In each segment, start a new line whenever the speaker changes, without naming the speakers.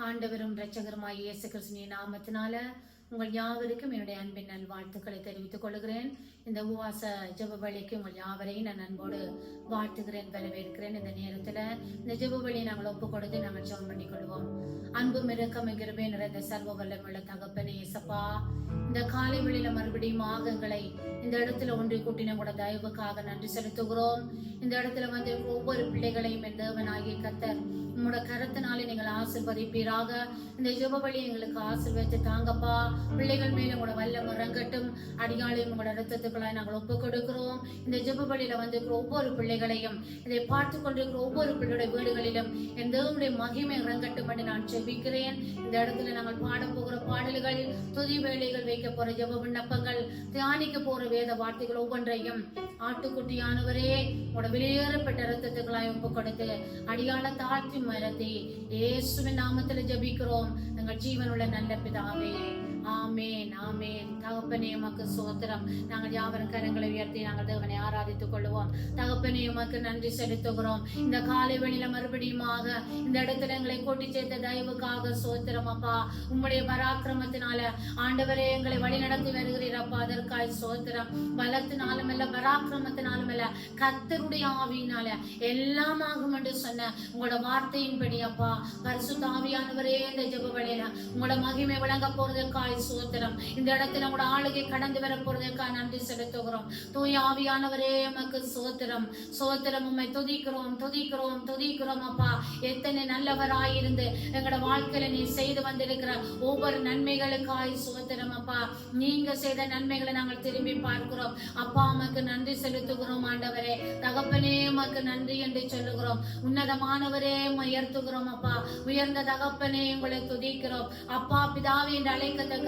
ஆண்டவரும் இரட்சகருமாய் இயேசு கிறிஸ்துவின் நாமத்தினால உங்கள் யாவருக்கும் என்னுடைய அன்பின் நல்வாழ்த்துக்களை தெரிவித்துக் கொள்கிறேன். இந்த உபவாச ஜெப வழிக்கு உங்கள் யாவரையும் நான் அன்போடு வாழ்த்துகிறேன், வரவேற்கிறேன். இந்த நேரத்துல இந்த ஜெப வழியை நாங்கள் ஒப்புக் கொடுத்து நாங்கள் ஜெபம் பண்ணிக் கொள்வோம். அன்பும் இரக்கம் கிருபை நிறைந்த சர்வ வல்லமுள்ள தகப்பனே இயேசப்பா, இந்த காலை வேளையில மறுபடியும் ஆகங்களை இந்த இடத்துல ஒன்று கூட்டின கூட தயவுக்காக நன்றி செலுத்துகிறோம். இந்த இடத்துல வந்து ஒவ்வொரு பிள்ளைகளையும் என் தேவனாகிய கர்த்தர் உங்களோட கரத்தினாலே நீங்கள் ஆசீர்வதிப்பீராக. இந்த ஜெப வழி எங்களுக்கு ஆசீர்வதித்து தாங்கப்பா. பிள்ளைகள் மேல உங்களோட வல்லம் இறங்கட்டும். அடியாளையும் உங்களோட ரத்தத்துக்குள்ளாய் நாங்கள் ஒப்புக் கொடுக்கிறோம். இந்த ஜெப வழியில வந்து ஒவ்வொரு பிள்ளைகளையும், இதை பார்த்து கொண்டிருக்கிற ஒவ்வொரு பிள்ளையுடைய வீடுகளிலும் என் தேவனுடைய மகிமை இறங்கட்டும் என்று நான் ஜெபிக்கிறேன். இந்த இடத்துல நாங்கள் பாட போகிற பாடல்கள், துதி வேளைகள், வைக்க போற ஜெப விண்ணப்பங்கள், தியானிக்க போற வேத வார்த்தைகள் ஒவ்வொன்றையும் ஆட்டுக்குட்டியானவரே உங்களோட வெளியேறப்பட்ட ரத்தத்துக்குள்ளாய் ஒப்புக் கொடுத்து அடியாள தாழ்த்தி மரத்தை இயேசுவின் நாமத்துல ஜெபிக்கிறோம் எங்கள் ஜீவனுள்ள நல்ல பிதாவே, ஆமேன் ஆமேன். தகப்பனே உமக்கு சோத்திரம். நாங்கள் யாவரும் கரங்களை உயர்த்தி நாங்கள் தேவனை ஆராதித்துக் கொள்வோம். தகப்பனே உமக்கு நன்றி செலுத்துகிறோம். இந்த காலை வெளியில மறுபடியுமாக இந்த இடத்துல எங்களை கூட்டி சேர்த்த தயவுக்காக சோத்திரம் அப்பா. உம்முடைய பராக்கிரமத்தினால ஆண்டவரே எங்களை வழி நடத்தி வருகிறீரப்பா, அதற்காய் சோத்திரம். பலத்தினாலும் அல்ல, பராக்கிரமத்தினாலும் அல்ல, கர்த்தருடைய ஆவியினால எல்லாம் ஆகும் என்று சொன்ன உங்களோட வார்த்தையின்படி அப்பா, பரிசுத்த ஆவியானவரே இந்த ஜெப வழியில உங்களோட மகிமை விளங்க போறதற்காய் சோத்திரம். இந்த இடத்துல உங்களோட ஆளுகை கடந்து வர போறதற்காக நன்றி செலுத்துகிறோம். தூய ஆவியானவரே உமக்கு சோத்திரம் சோத்திரம். உம்மை துதிக்கிறோம் துதிக்கிறோம் துதிக்கிறோம் அப்பா. எத்தனை நல்லவராயிருந்து எங்களோட வாழ்க்கையில நீ செய்து வந்திருக்கிற ஒவ்வொரு நன்மைகளுக்காய் சோத்திரம் அப்பா. நீங்க செய்த நன்மைகளை நாங்கள் திரும்பி பார்க்கிறோம் அப்பா. உமக்கு நன்றி செலுத்துகிறோம் ஆண்டவரே. தகப்பனே உமக்கு நன்றி என்று சொல்லுகிறோம். உன்னதமானவரே உயர்த்துகிறோம் அப்பா. உயர்ந்த தகப்பனே உங்களை துதிக்கிறோம் அப்பா. பிதாவே என்று அழைக்கத்தக்கதாக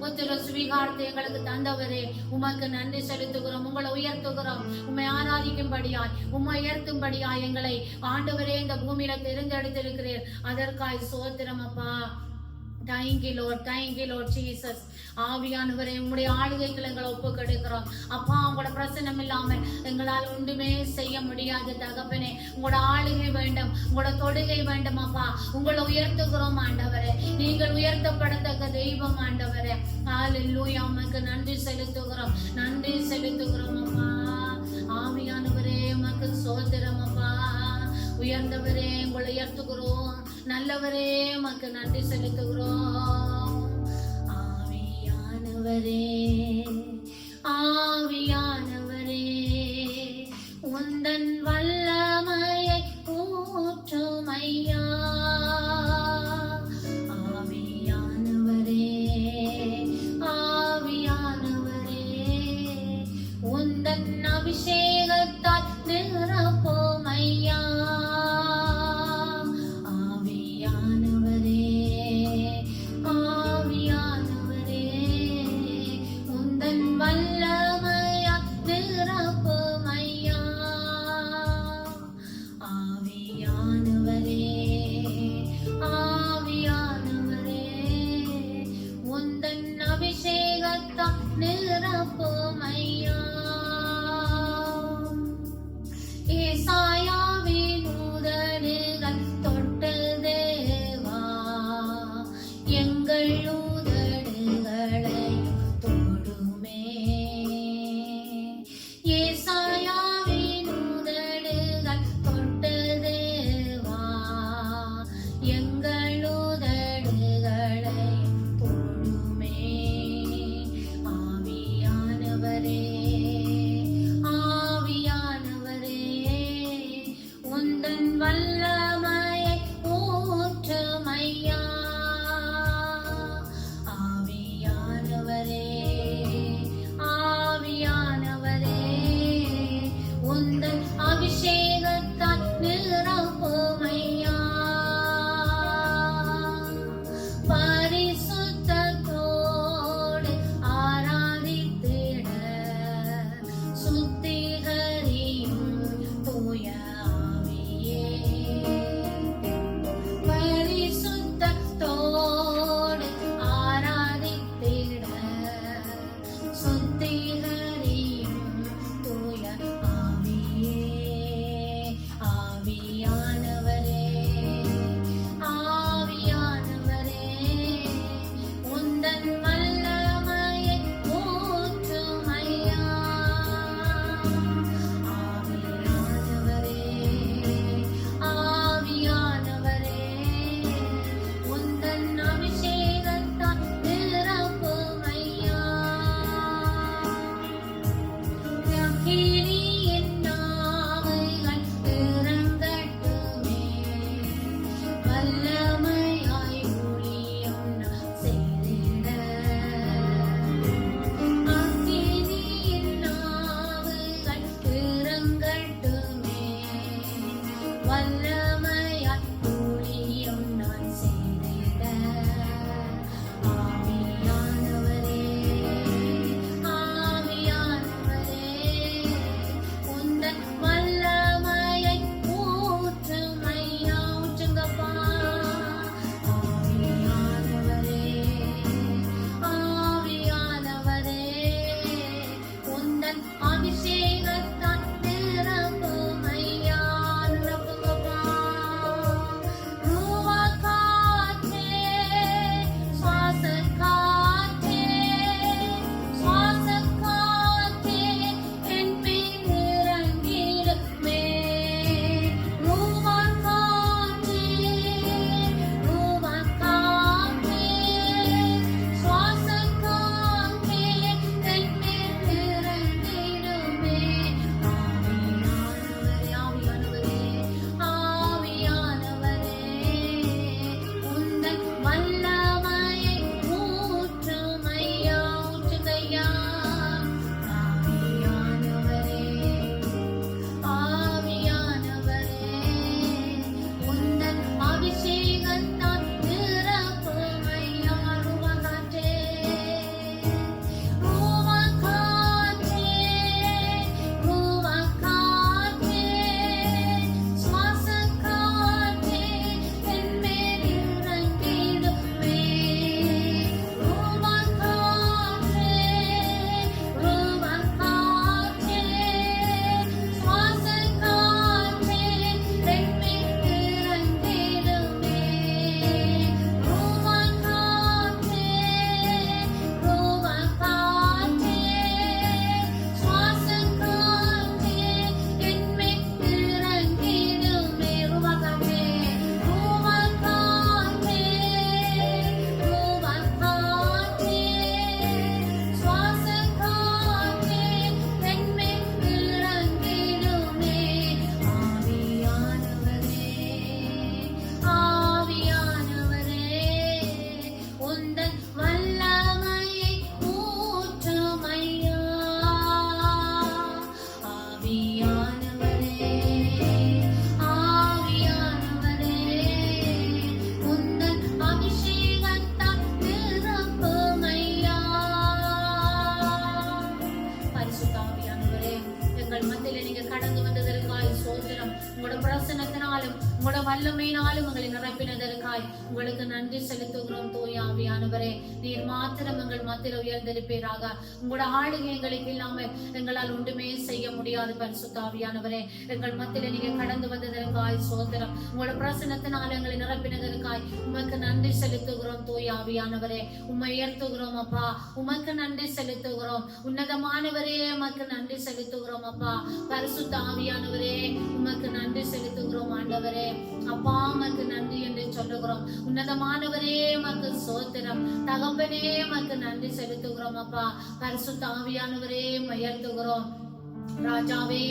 உத்திர சுவீகாரத்தை எங்களுக்கு தந்தவரே உமக்கு நன்றி செலுத்துகிறோம். உங்களை உயர்த்துகிறோம். உம்மை ஆராதிக்கும்படியாய், உம்மை உயர்த்தும்படியாய் எங்களை ஆண்டவரே இந்த பூமியில தெரிந்தெடுத்திருக்கிறீர். அதற்காய் சோத்திரம் அப்பா. Thank you Lord, thank you Lord Jesus. ஆவியானவரே உம்முடைய ஆளுகைகள் எங்களை ஒப்புக் கொடுக்கிறோம் அப்பா. உங்களோட பிரசன்னம் இல்லாமல் எங்களால் ஒன்றுமே செய்ய முடியாது தகப்பனே. உங்களோட ஆளுகை வேண்டும், உங்களோட தொடுகை வேண்டும் அப்பா. உங்களை உயர்த்துகிறோம் ஆண்டவரே. நீங்கள் உயர்த்தப்படத்தக்க தெய்வம் ஆண்டவரே. ஹல்லேலூயா. உமக்கு நன்றி செலுத்துகிறோம், நன்றி செலுத்துகிறோம் அப்பா. ஆவியானவரே உமக்கு சோத்திரம் அப்பா. உயர்ந்தவரே உங்களை உயர்த்துகிறோம். நல்லவரே உமக்கு நன்றி செலுத்துகிறோம். ஆவியானவரே ஆவியானவரே உந்தன் வல்லமையை ஊற்றும் ஐயா. ஆவியானவரே ஆவியானவரே உந்தன் அபிஷேகத்தால் நிரப்போம் ஐயா. வல்லமையாய் ஊழியம் நான் செய்திட அக்கினியின் நாவுகள் இறங்கட்டுமே. வல்லமையாய் ஊழியம் நான் செய்திட ஆவியானவரே, ஆவியானவரே, உந்தன் வல்லமையை ஊற்றுமையா, ஊற்றுங்கப்பா. ஆவியானவரே, ஆவியானவரே, உந்தன் அபிஷேகத்தால் நிரப்புமையா, நிரப்புங்கப்பா. ரூவா காற்றே, சுவாச காற்றே, சுவாச காற்றே, என் மேல் இறங்கிடுமே. ரூவா காற்றே, ரூவா காற்றே, சுவாச காற்றே, என் மேல் இறங்கிடுமே. ஆவியானவரே, ஆவியானவரே, உந்தன் வல்லமையை ஊற்றுமையா, ஊற்றுங்கய்யா. ஆவியானவரே, ஆவியானவரே, உந்தன் அபிஷேகத்தால் நிரப்புமையா. ரூவா காற்றே, ரூவா காற்றே, ரூவா காற்றே, சுவாச காற்றே, என் மேல் இறங்கிடுமே. ரூவா காற்றே, ரூவா காற்றே, சுவாச காற்றே, என் மேல் இறங்கிடுமே. ரூவா காற்றே, ரூவா காற்றே, சுவாச காற்றே, என் மேல் இறங்கிடுமே. ரூவா காற்றே, ரூவா காற்றே, ரூவா காற்றே, சுவாச காற்றே, என் மேல் இறங்கிடுமே. ஆவியானவரே, ஆவியானவரே, உந்தன் வல்லமையை ஊற்றுமையா. ஆவியானவரே, ஆவியானவரே, உந்தன் அபிஷேகத்தால் நிரப்புமையா. பரிசுத்த ஆவியானவரே, எங்கள் மத்தியில நீங்க கடந்து வந்ததற்காய் சோதனம். உங்களோட பிரசன்னத்தினாலும் உங்களோட வல்லமையினாலும் எங்களை நிரப்பினதற்காய் உங்களுக்கு நன்றி செலுத்துகிறோம். தூய ஆவியானவரே, நீர் மாத்திரம் எங்கள் மத்தியில உயர்ந்திருப்பீராக. உங்களோட ஆளுகை எங்களுக்கு இல்லாமல் எங்களால் ஒன்றுமே செய்ய முடியாது. பரிசுத்த ஆவியானவரே, எங்கள் மத்தியில நீங்க கடந்து வந்ததற்காய் சோதனம். உங்களோட பிரசன்னத்தினால எங்களை நிரப்பினதற்காய் உமக்கு நன்றி செலுத்துகிறோம். தூய ஆவியானவரே, உம்மை உயர்த்துகிறோம் அப்பா. உமக்கு நன்றி செலுத்துகிறோம். உன்னதமானவரே, உமக்கு நன்றி செலுத்துகிறோம் அப்பா. பரிசுத்த ஆவியானவரே, உமக்கு நன்றி செலுத்துகிறோம் ஆண்டவரே. அப்பா, உமக்கு நன்றி என்று சொல்லுகிறோம். உன்னதமானவரே, உமக்கு சோத்திரம். தகப்பனே, உமக்கு நன்றி செலுத்துகிறோம் அப்பா. பரிசுத்த ஆவியானவரே, உயர்த்துகிறோம். ராஜாவே,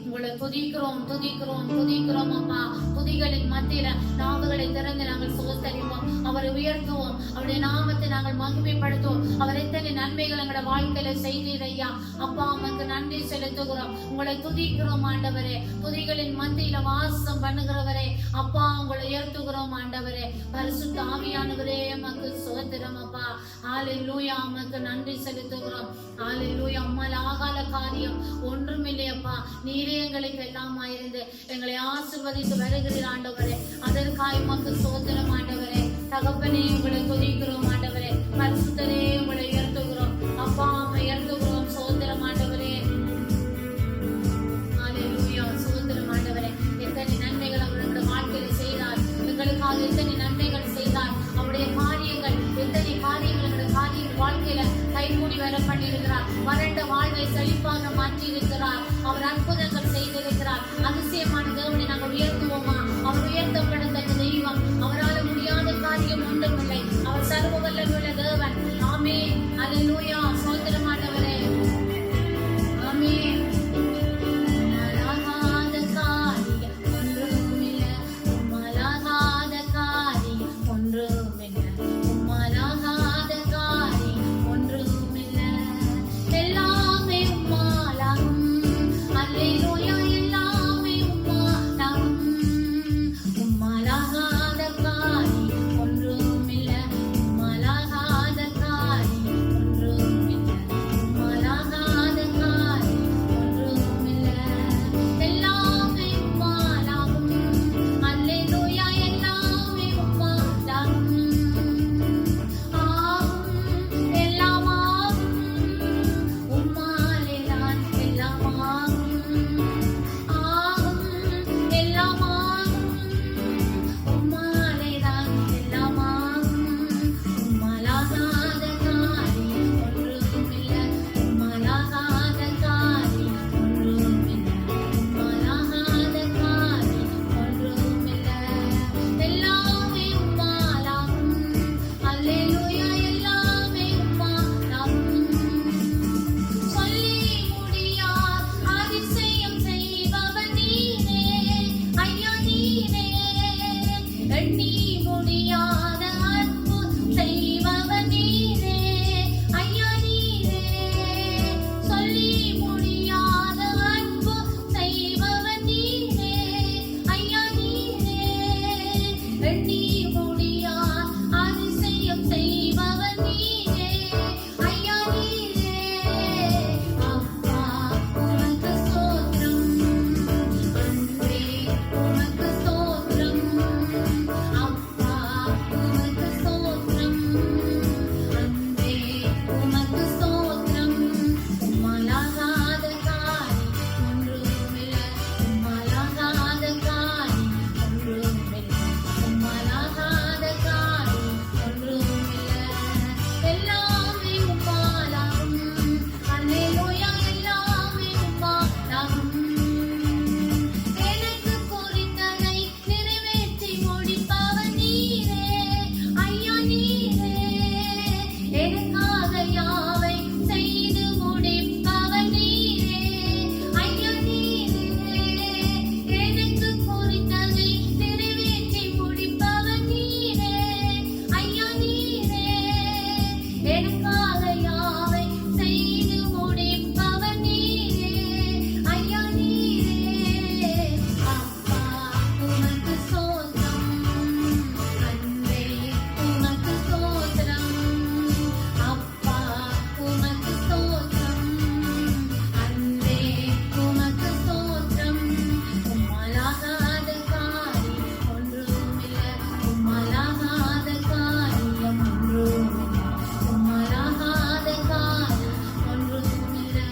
உங்களை துதிக்கிறோம், துதிக்கிறோம், துதிக்கிறோம் அப்பா. துதிகளின் மத்தியில நாவுகளை திறந்து நாங்கள் சுகத்தரிப்போம், அவரை உயர்த்துவோம், அவருடைய நாமத்தை நாங்கள் மகிமைப்படுத்துவோம். அவர் எத்தனை நன்மைகள் எங்களோட வாழ்க்கையில செய்தீர் ஐயா. அப்பா, உமக்கு நன்றி செலுத்துகிறோம். உங்களை துதிக்கிறோம் ஆண்டவரே. துதிகளின் மத்தியில வாசம் பண்ணுகிறவரே அப்பா, உங்களை உயர்த்துகிறோம் ஆண்டவரே. பரிசுத்த ஆவியானவரே, உமக்கு சோத்திரம் அப்பா. ஹல்லேலூயா, உமக்கு நன்றி செலுத்துகிறோம். ஹல்லேலூயா, உம்மால் ஆகாத காரியம் ஒன்றுமில்லையப்பா. நீரே எங்களுக்கு எல்லாமாயிருந்து எங்களை ஆசீர்வதித்து வருகிறீர் ஆண்டவரே. அதற்காக உமக்கு சோத்திரம் ஆண்டவரே. தகப்பனே, உங்களை துதிக்கிறோம் ஆண்டவரே. பரிசுத்தரே, உங்களை உயர்த்துகிறோம் அப்பா. உயர்த்துகிறோம். சோத்திரம் ஆண்டவரே. ஹல்லேலூயா, சோத்திரம் ஆண்டவரே. எத்தனை நன்மைகள் அவருடைய வாழ்க்கையில செய்தார், எங்களுக்காக எத்தனை நன்மைகள் செய்தார். அவருடைய காரியங்கள், எத்தனை காரியங்கள் எங்களுடைய வாழ்க்கையில கைகூடி வர பண்ணியிருக்கிறார். வறண்ட வாழ்வை செழிப்பாக மாற்றி இருக்கிறார். அவர் அற்புதங்கள் செய்திருக்கிறார். அதிசயமான தேவனை நாங்கள் உயர்த்துவோமா? அவர் உயர்த்தப்படுத்த தெய்வம். அவரால் முடியாத காரியம் ஒன்றுமில்லை. அவர் சர்வ வல்லமையுள்ள தேவன். ஆமென். அல்லேலூயா, சோத்திரம் ஆண்டவரே. ஆமென். உம்மாலாகாத காரியம் ஒன்றுமில்லை. உம்மாலாகாத காரியம் முடியாத அன்பு செய்பவர் நீரே ஐயா நீரே. சொல்லி முடியாத அன்பு செய்பவர் நீரே ஐயா நீரே. எண்ணி முடியா அதிசயம் செய்பவர் நீரே ஐயா நீரே. அப்பா உமக்கு ஸ்தோத்திரம், அன்பே உமக்கு ஸ்தோத்திரம். அப்பா உமக்கு ஸ்தோத்திரம், அன்பே உமக்கு ஸ்தோத்திரம். உம்மலாகாத காரியம் ஒன்றுமில்லை, உம்மலாகாத காரியம் ஒன்றுமில்லை, உம்மலாகாத காரியம் ஒன்றுமில்லை. எல்லாமே உம்மாலாகும், அல்லேலூயா, எல்லாமே உம்மாலாகும். எனக்கு குறித்ததை நிறைவேற்றி முடிப்பவர் நீரே ஐயா நீரே. எனக்காக யாவை செய்து முடிப்பவர் நீரே ஐயா நீரே. எனக்கு குறித்ததை நிறைவேற்றி முடிப்பவர் நீரே ஐயா நீரே. எனக்காக யாவை செய்து முடிப்பவர் நீரே ஐயா நீரே. அப்பா உமக்கு ஸ்தோத்திரம், அன்பே உமக்கு ஸ்தோத்திரம். அப்பா உமக்கு ஸ்தோத்திரம், அன்பே உமக்கு ஸ்தோத்திரம். உம்மலாகாத காரியம் ஒன்றுமில்லை, உம்மலாகாத காரியம் ஒன்றுமில்லை, உம்மலாகாத காரியம் ஒன்றுமில்லை.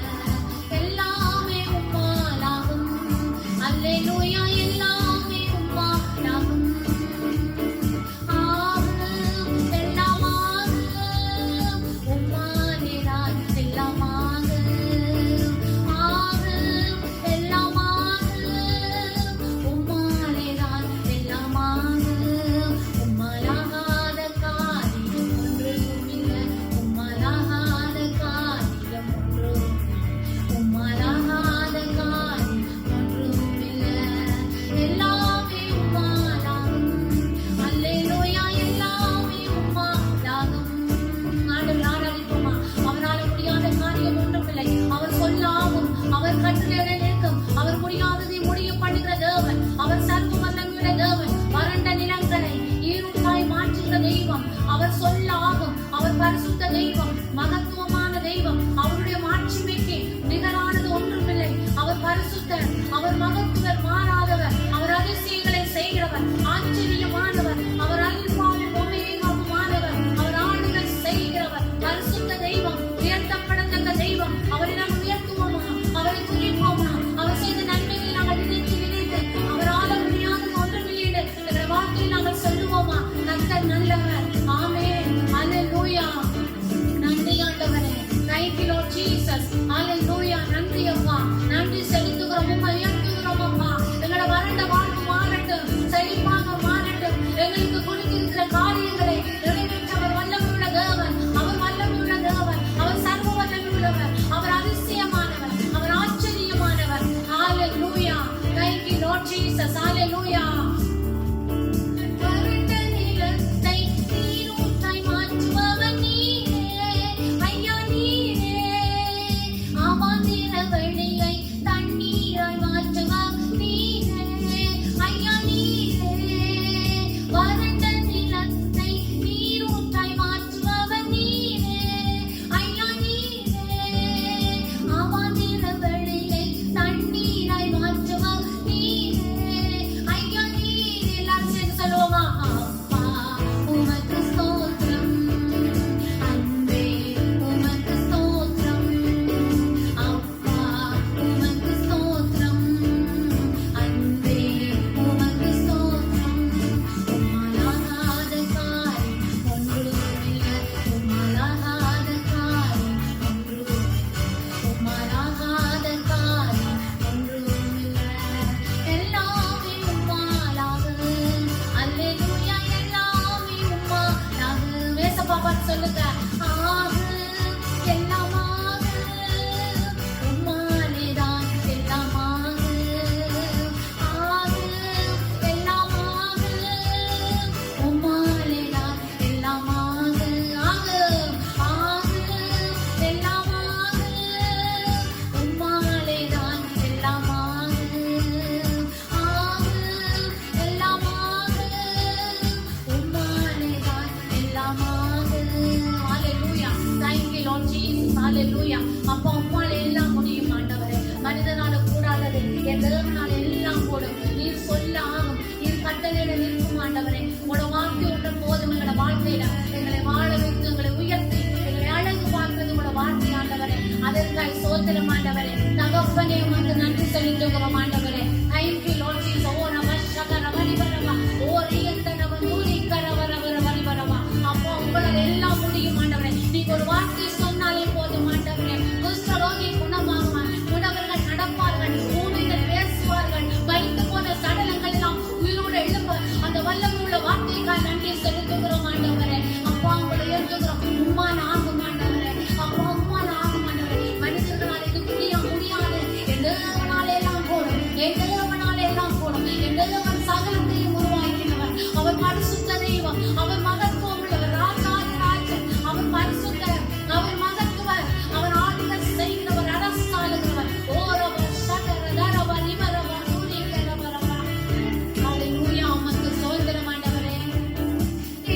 எல்லாமே உம்மாலாகும், அல்லேலூயா, எல்லாமே உம்மாலாகும். ஆகும் எல்லாமாக உம்மாலேதான் எல்லாமாக. ஆகும் எல்லாமாக உம்மாலேதான் எல்லாமாக. உம்மலாகாத காரியம் ஒன்றுமில்லை, உம்மலாகாத காரியம் ஒன்றுமில்லை, உம்மலாகாத காரியம் ஒன்றுமில்லை. எல்லாமே உம்மாலாகும், அல்லேலூயா, எல்லாமே உம்மாலாகும். ஆண்டவரை ஆராதிப்போமா. அவரால் முடியாத காரியம் ஒன்றுமில்லை. அவர் சொல்லாகும், அவர் கட்டளையிட நிற்கும். அவர் முடியாததை முடிய பண்ணுகிற தேவன். அவர் சர்வ வல்லமையுள்ள தேவன். வறண்ட நிலங்களை ஈருட்டாய் மாற்றுகிற தெய்வம். அவர் சொல்லாகும். அவர் பரிசுத்த தெய்வம், மகத்துவமான தெய்வம். அவருடைய மாட்சிமைக்கு நிகரானது ஒன்றுமில்லை. அவர் பரிசுத்தர், அவர் மகத்துவர், மாறாதவர். அவர் அதிசயங்களை செய்கிறவர், ஆச்சரியமானவர். அவர் அல்பாவும் ஒமேகாவுமானவர். அவர் ஆளுகை செய்கிறவர், பரிசுத்த தெய்வம், உயர்த்தப்படத்தக்க தெய்வம். அவரை நாம் உயர்த்துவோமா, அவரை துதிப்போமா. அவர் செய்த நன்மைகளை நாங்கள் நினைத்து நினைத்து அவரால் முடியாதது ஒன்றுமில்லை என்று எங்கள் வார்த்தையில் நாங்கள் சொல்லுவோமா. கர்த்தர் நல்லவர். ஆமென், அல்லேலூயா. நன்றி ஆண்டவரே. Thank you Lord Jesus. Hallelujah. நன்றி அப்பா. நன்றி செலுத்துகிறோம், உம்மை உயர்த்துகிறோம் அப்பா. எங்களோட வறண்ட வாழ்வு மாறட்டும், செழிப்பாக மாறட்டும். எங்களுக்கு கொடுத்திருக்கிற காரியங்களை நிறைவேற்ற அவர் வல்லமையுள்ள தேவன். அவர் வல்லமையுள்ள தேவன். அவர் சர்வ வல்லமையுள்ளவர். அவர் அதிசயமானவர். அவர் ஆச்சரியமானவர். Hallelujah. Thank you Lord Jesus. Hallelujah. வறண்ட நிலத்தை நீரூற்றாய் மாற்றுபவர் நீரே ஐயா நீரே. அவாந்திர வழியை தண்ணீராய் மாற்றுபவர் நீரே ஐயா நீரே. வறண்ட நிலத்தை நீரூற்றாய் மாற்றுபவர் நீரே ஐயா நீரே. அவாந்திர வழியை தண்ணீராய் மாற்றுபவர் நீரே ஐயா நீரே. எல்லாரும் சேர்ந்து சொல்லுவோமா. அப்பா உமக்கு ஸ்தோத்திரம், அன்பே உமக்கு ஸ்தோத்திரம். அப்பா உமக்கு ஸ்தோத்திரம், அன்பே உமக்கு ஸ்தோத்திரம். உம்மலாகாத காரியம் ஒன்றுமில்லை, உம்மலாகாத காரியம் ஒன்றுமில்லை, உம்மலாகாத காரியம் ஒன்றுமில்லை. எல்லாமே உம்மாலாகும், அல்லேலூயா, எல்லாமே உம்மாலாகும். ஏசப்பா பார்த்து சொல்லுங்க. ஆகும் எல்லாமாக உம்மாலேதான் எல்லாமாக. ஆகும் எல்லாமாக உம்மா ஹalleluya. அப்பா உம்மால எல்லாம் முடியும் ஆண்டவரே. மனிதனால கூடாதது என் தேவனால எல்லாம் கூடும். நீர் சொல்ல ஆகும், நீர் கட்டளையிட நிற்கும் ஆண்டவரே. உங்களோட வார்த்தை ஒன்று போதும் எங்களோட வாழ்க்கையில. எங்களை வாழ வைத்து, எங்களை உயர்த்தி, எங்களை அழகு பார்க்கிறது உங்களோட வார்த்தை ஆண்டவரே. அதற்காய் சோத்திரம் ஆண்டவரே. தகப்பனே உமக்கு நன்றி செலுத்துகிறோம் ஆண்டவரே. Thank you Lord Jesus. ஓ நமஸ்கார வரிவரவா, ஓ ரியந்தனவ நூரிக்கர வரவர வரிவரவா. அப்போ உங்களால் எல்லாம் முடியும் ஆண்டவரே. நீங்க ஒரு வார்த்தை சொன்னாலே போதும் ஆண்டவரே. குஷ்டரோகி குணமாகுவான், குணவர்கள் நடப்பார்கள், பூமிகள் பேசுவார்கள், வைத்து போன சடலங்கள் எல்லாம் உயிரோடு எழுப்ப அந்த வல்லமுள்ள வார்த்தைக்காய் நன்றி செலுத்துகிறோம் ஆண்டவரே. அப்பா உங்களை எழுதுகிறோம். உம்மான் ஆகும் ஆண்டவரே. அப்பா உம்மான் ஆகும் ஆண்டவரே. மனிதர்களால் இது முடியாது. என் தேவனாலே எல்லாம் போடும், என் தேவனாலே எல்லாம் போடும். என் தேவன் சகலத்தையும் உருவாக்கினவர். அவர் பரிசுத்த தெய்வம், அவர் மகத்துவம் உள்ளவர், ராஜாதி ராஜன், அவர் பரிசுத்தர், அவர் மகத்துவர், அவர் ஆளுகை செய்கிறவர், அரசாளுகிறவர். ஓரவர் சகரதரவர் இவரவர் சூரியகரவரவர். ஹalleluya. உமக்கு சோதரம் ஆண்டவரே.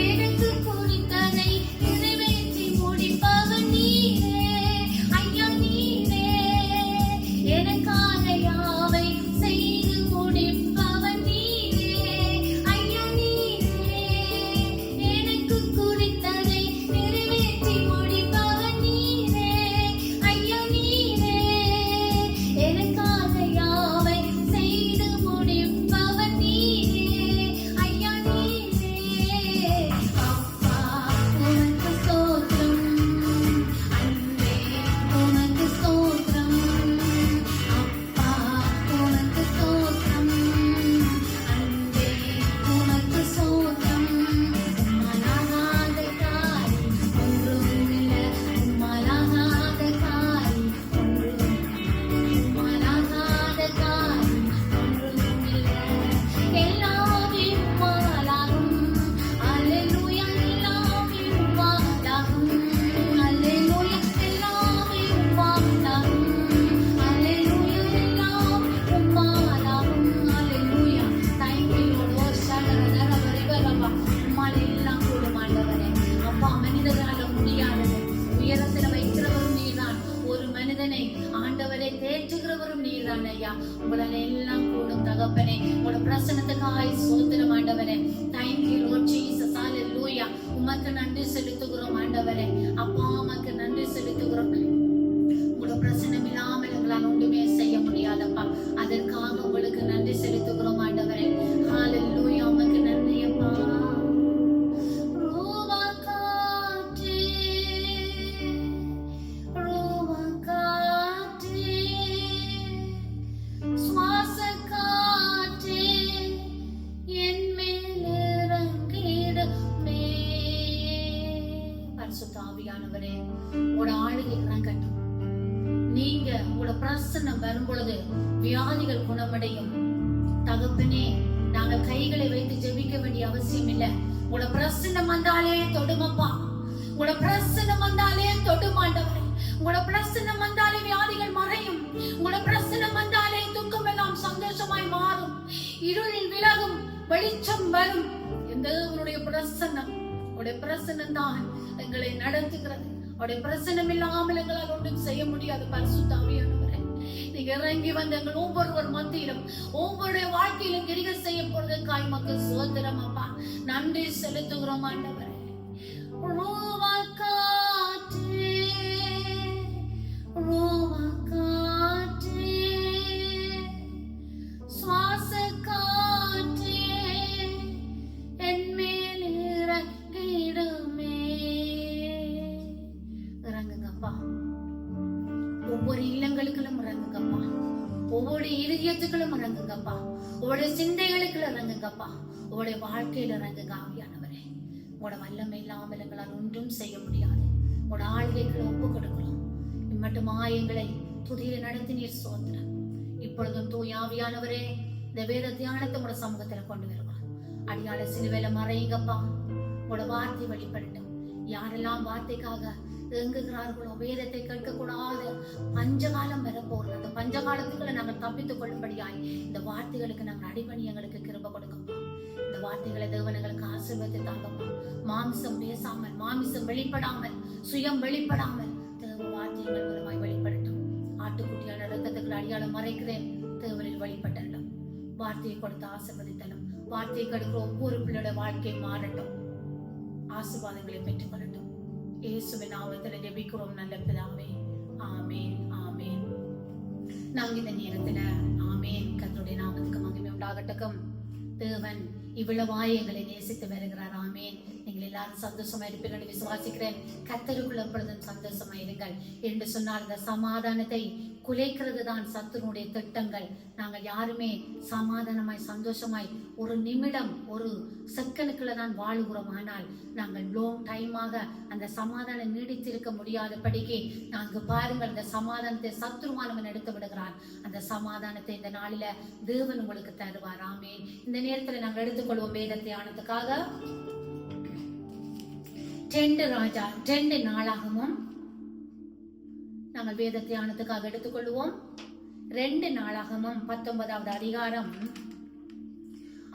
எனக்கு குறித்ததை நிறைவேற்றி முடிப்பவர் நீரே ஐயா, நீரே எனக்காக யாவை செய்து முடிப்பவர் நீரே ஐயா, நீரே எனக்கு குறித்ததை நிறைவேற்றி முடிப்பவர் நீரே ஐயா, நீரே எனக்காக யாவை செய்து முடிப்பவர் நீரே ஐயா, நீரே. அப்பா உமக்கு ஸ்தோத்திரம், அன்பே உமக்கு ஸ்தோத்திரம். அப்பா உமக்கு ஸ்தோத்திரம், அன்பே உமக்கு ஸ்தோத்திரம். உம்மலாகாத காரி ஒன்றும் இல்லை, உம்மலாகாத காரி ஒன்றும் இல்லை, உம்மலாகாத காரி ஒன்றும் இல்லை. எல்லாமே உம்மாலாகும், அல்லேலூயா. எல்லாமே உம்மாலாகும், அல்லேலூயா. எல்லாமே உம்மாலாகும், அல்லேலூயா. எல்லாம் உம்மாலாகும், அல்லேலூயா. Thank you Lord. ஓ சகரதரவரிவரவா. உம்மால எல்லாம் கூடும் ஆண்டவரே. அப்பா மனிதர்களால முடியாதது உயரத்துல வைக்கிறவரும் நீர்தான். ஒரு மனிதனை ஆண்டவரை தேற்றுகிறவரும் நீர்தான் ஐயா. உங்களால எல்லாம் கூடும் தகப்பனே. உங்களோட பிரசன்னத்துக்காய் சோத்திரம் ஆண்டவரே. Thank you Lord Jesus. Hallelujah. உமக்கு நன்றி செலுத்துகிறோம் ஆண்டவரே. அப்பா உமக்கு நன்றி செலுத்துகிறோம். உங்களோட பிரசன்னம் இல்லாமல் எங்களால் ஒன்றுமே செய்ய முடியாதப்பா. அதற்காக உங்களுக்கு நன்றி செலுத்துகிறோம் ஆண்டவரே. ஹalleluya. உமக்கு நன்றி அப்பா. ரூவா காற்றே, ரூவா காற்றே, சுவாச காற்றே, என் மேல் இறங்கிடுமே. பரிசுத்த ஆவியானவரே, உங்களோட ஆளுகை இறங்கட்டும். நீங்க உங்களோட பிரசன்னம் வரும் பொழுது வியாதிகள் குணமடையும் தகப்பனே. நாங்கள் கைகளை வைத்து ஜெபிக்க வேண்டிய அவசியம் இல்லை. உங்களோட பிரசன்னம் வந்தாலே தொடுமப்பா. உங்களோட பிரசன்னம் வந்தாலே தொடுமாண்டவரே. உங்களோட பிரசன்னம் வந்தாலே வியாதிகள் மறையும். உங்களோட பிரசன்னம் வந்தாலே துக்கம் எல்லாம் சந்தோஷமாய் மாறும். இருளில் விலகும், வெளிச்சம் வரும். எங்களுடைய பிரசன்னம், உடைய பிரசன்னம் தான் எங்களை நடத்துகிறது. அவருடைய பிரசன்னம் இல்லாமல் எங்களால் ஒன்றும் செய்ய முடியாது. பரிசுத்த ஆவியானவரே, நீங்க இறங்கி வந்த எங்கள் ஒவ்வொருவர் மத்தியிலும் ஒவ்வொரு வாழ்க்கையிலும் கிரியை செய்ய போறதுக்காய் மக்கள் சோதரம் அப்பா நன்றி செலுத்துகிறோம் ஆண்டவரே. ரூவா காற்றே, ரூவா காற்றே, சுவாச காற்றே, என் மேல் இறங்கிடுமே. இறங்குங்கப்பா. ஒவ்வொரு இல்லங்களுக்குள்ளும் இறங்குங்கப்பா. ஒவ்வொரு இதயத்துக்களும் இறங்குங்கப்பா. ஒவ்வொரு சிந்தைகளுக்குள்ள இறங்குங்கப்பா. உங்களுடைய வாழ்க்கையில இறங்குங்க ஆவியானவரே. உங்களோட வல்லமை இல்லாமல் எங்களால் ஒன்றும் செய்ய முடியாது. உங்களோட ஆளுகைகளை ஒப்பு கொடுக்கிறோம். இம்மட்டும் எங்களை துதியில நடத்தி நீர் சோதனம். இப்பொழுதும் தூய் ஆவியானவரே, இந்த வேத தியானத்தை உங்களோட சமூகத்துல கொண்டு வருவோம். அடியாள சிலுவையில மறையுங்கப்பா. உங்களோட வார்த்தை வெளிப்படட்டும். யாரெல்லாம் வார்த்தைக்காக ஏங்குகிறார்களோ, வேதத்தை கேட்கக்கூடாது பஞ்சகாலம் வரப்போறது, அந்த பஞ்சகாலத்துக்குள்ள நாங்கள் தப்பித்துக் கொள்ளும்படியாய் இந்த வார்த்தைகளுக்கு நாங்கள் அடிபணி எங்களுக்கு கிருபை கொடுக்கப்பா. இந்த வார்த்தைகளை தேவனங்களுக்கு ஆசீர்வாதத்தை தாங்கப்பா. மாமிசம் பேசாமல், மாமிசம் வெளிப்படாமல், சுயம் வெளிப்படாமல் தேவ வார்த்தைகள் மூலமாய் வெளிப்படட்டும். ஆட்டுக்குட்டியான இரத்தத்துக்கு அடியாளம் மறைக்கிறேன், தேவனில் வெளிப்படட்டும். வார்த்தையை கொடுத்து ஆசீர்வதித்தலும், வார்த்தையை கொடுக்கிற ஒவ்வொரு பிள்ளையோட வாழ்க்கை மாறட்டும், ஆசீர்வாதங்களை பெற்றுக் கொள்ளட்டும். இயேசுவின் நாமத்தில் ஜெபிக்கிறோம் நல்ல பிதாவே, ஆமேன் ஆமேன். நாங்க இந்த நேரத்துல ஆமேன் கர்த்தருடைய நாமத்துக்கு மகிமை உண்டாகட்டும். தேவன் இவ்வளவாய் எங்களை நேசித்து வருகிறார். ஆமேன். நீங்கள் எல்லாரும் சந்தோஷமா இருப்பீர்கள் விசுவாசிக்கிறேன். கர்த்தருக்குள்ள எப்பொழுதும் சந்தோஷமா இருங்கள் என்று சொன்னால் இந்த சமாதானத்தை குலைக்கிறது தான் சத்துருடைய திட்டங்கள். நாங்கள் யாருமே சமாதானமாய் சந்தோஷமாய் ஒரு நிமிடம் ஒரு செகண்டுக்குள்ள தான் வாழுகிறோம். ஆனால் நாங்கள் லாங் டைமாக அந்த சமாதானம் நீடித்திருக்க முடியாதபடிக்கு நாங்கள் பாருங்கள், இந்த சமாதானத்தை சத்துருவானவன் எடுத்து விடுகிறான். அந்த சமாதானத்தை இந்த நாளில தேவன் உங்களுக்கு தருவார். ஆமேன். இந்த நேரத்தில் நாங்கள் எடுத்துக்கொள்வோம் வேத தியானத்துக்காக 2 நாளாகமும் நாங்கள் வேத தியானத்துக்காக எடுத்துக்கொள்வோம். 2 நாளாகமும் 19வது அதிகாரம்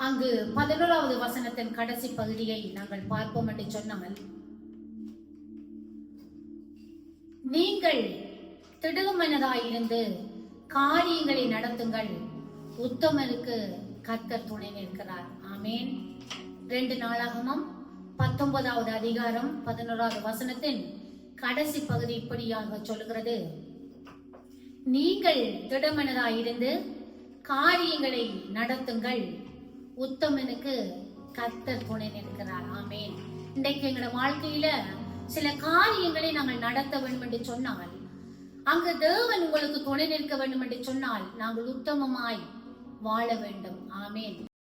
அங்கு 11வது வசனத்தின் கடைசி பகுதியை நாங்கள் பார்ப்போம் என்று சொன்னால், நீங்கள் திடுமனதாயிருந்து காரியங்களை நடத்துங்கள், உத்தமனுக்கு கர்த்தர் துணை நிற்கிறார். ஆமேன். 2 நாளாகமும் 19வது அதிகாரம் 11வது வசனத்தின் கடைசி பகுதி இப்படியாக சொல்லுகிறது, நீங்கள் திடமனதாயிருந்து காரியங்களை நடத்துங்கள், உத்தமனுக்கு கர்த்தர் துணை நிற்கிறார். ஆமேன். இன்றைக்கு எங்களோட வாழ்க்கையில சில காரியங்களை நாங்கள் நடத்த வேண்டும் என்று சொன்னால், அங்கு தேவன் உங்களுக்கு துணை நிற்க வேண்டும் என்று சொன்னால், நாங்கள் உத்தமமாய் வாழ வேண்டும். ஆமேன்.